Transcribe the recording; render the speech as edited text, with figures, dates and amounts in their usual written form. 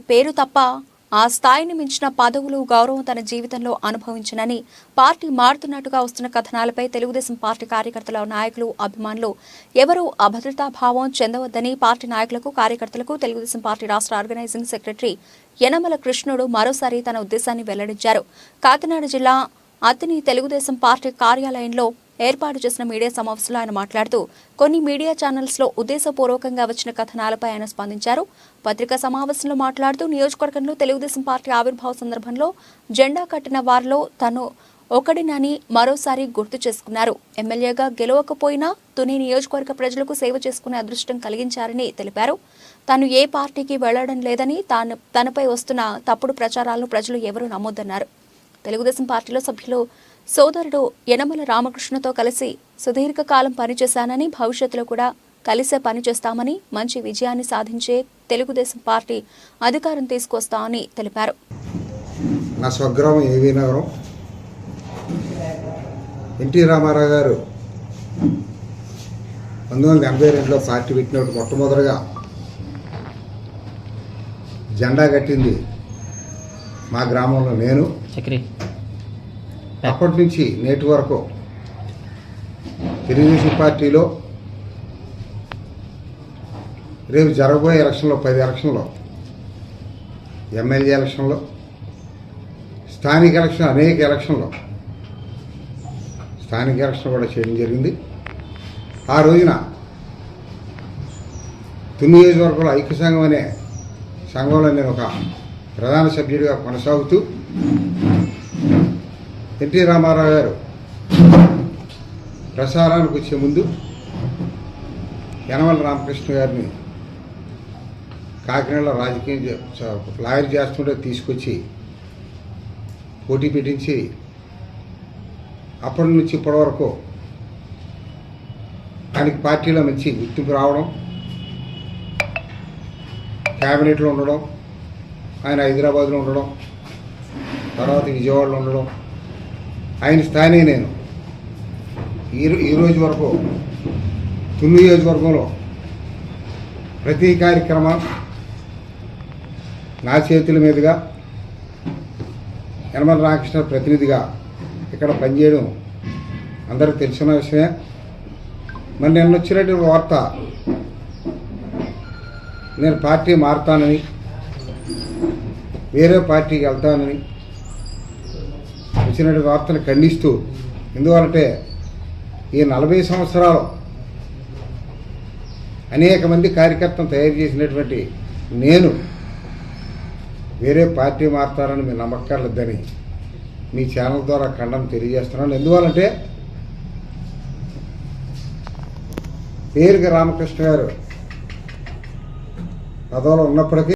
పేరు తప్ప ఆ స్థాయిని మించిన పదవులు గౌరవం తన జీవితంలో అనుభవించనని పార్టీ మారుతున్నట్టుగా వస్తున్న కథనాలపై తెలుగుదేశం పార్టీ కార్యకర్తల నాయకులు అభిమానులు ఎవరూ అభద్రతా భావం చెందవద్దని పార్టీ నాయకులకు కార్యకర్తలకు తెలుగుదేశం పార్టీ రాష్ట్ర ఆర్గనైజింగ్ సెక్రటరీ యనమల కృష్ణుడు మరోసారి తన ఉద్దేశాన్ని వెల్లడించారు. కాకినాడ జిల్లా అతిని తెలుగుదేశం పార్టీ కార్యాలయంలో ఏర్పాటు చేసిన మీడియా సమావేశంలో ఆయన మాట్లాడుతూ కొన్ని మీడియా ఛానల్స్ లో ఉద్దేశపూర్వకంగా వచ్చిన కథనాలపై ఆయన స్పందించారు. పత్రికా సమావేశంలో మాట్లాడుతూ నియోజకవర్గంలో తెలుగుదేశం పార్టీ ఆవిర్భావ సందర్భంలో జెండా కట్టిన వారిలో తను ఒకడినని మరోసారి గుర్తు చేసుకున్నారు. ఎమ్మెల్యేగా గెలవకపోయినా తుని నియోజకవర్గ ప్రజలకు సేవ చేసుకునే అదృష్టం కలిగించారని తెలిపారు. తాను ఏ పార్టీకి వెళ్లడం లేదని తనపై వస్తున్న తప్పుడు ప్రచారాలను ప్రజలు ఎవరూ నమ్మొద్దన్నారు. తెలుగుదేశం పార్టీలో సభ్యులు సోదరుడు యనమల రామకృష్ణతో కలిసి సుదీర్ఘకాలం పనిచేశానని భవిష్యత్తులో కూడా కలిసే పనిచేస్తామని మంచి విజయాన్ని సాధించే తెలుగుదేశం పార్టీ అధికారం తీసుకొస్తామని తెలిపారు. నా స్వగ్రామం ఏవీ నగరం. ఎన్టీ రామారావు గారు 1982లో పార్టీ పెట్టినప్పుడు మొట్టమొదటిగా జెండా కట్టింది మా గ్రామంలో నేను. అప్పటి నుంచి నేటి వరకు తెలుగుదేశం పార్టీలో రేపు జరగబోయే ఎలక్షన్లో 10 ఎలక్షన్లో ఎమ్మెల్యే ఎలక్షన్లో స్థానిక ఎలక్షన్ అనేక ఎలక్షన్లో స్థానిక ఎలక్షన్ కూడా చేయడం జరిగింది. ఆ రోజున తుని నియోజకవర్గంలో ఐక్య సంఘం అనే సంఘంలో నేను ఒక ప్రధాన సభ్యుడిగా కొనసాగుతూ ఎన్టీ రామారావు గారు ప్రసారానికి వచ్చే ముందు యనమల రామకృష్ణ గారిని కాకినాడలో రాజకీయ లాయర్ చేస్తుంటే తీసుకొచ్చి పోటీ పెట్టించి అప్పటి నుంచి ఇప్పటి వరకు ఆయనకి పార్టీలో మంచి గుర్తింపు రావడం, క్యాబినెట్లో ఉండడం, ఆయన హైదరాబాద్లో ఉండడం, తర్వాత విజయవాడలో ఉండడం, ఆయన స్థాయిని నేను ఈ రోజు వరకు తుని నియోజకవర్గంలో ప్రతి కార్యక్రమం నా చేతుల మీదుగా యనమల రామకృష్ణ ప్రతినిధిగా ఇక్కడ పనిచేయడం అందరికీ తెలిసిన విషయమే. మరి నిన్న వచ్చినటువంటి వార్త నేను పార్టీ మారుతానని, వేరే పార్టీకి వెళ్తానని వచ్చినటువంటి వార్తను ఖండిస్తూ, ఎందువలంటే ఈ 40 సంవత్సరాలు అనేక మంది కార్యకర్తలను తయారు చేసినటువంటి నేను వేరే పార్టీ మారుతారని మీరు నమ్మక్కర్లేదని మీ ఛానల్ ద్వారా ఖండన తెలియజేస్తున్నాను. ఎందువలంటే పేరుకి రామకృష్ణ గారు పదవిలో ఉన్నప్పటికీ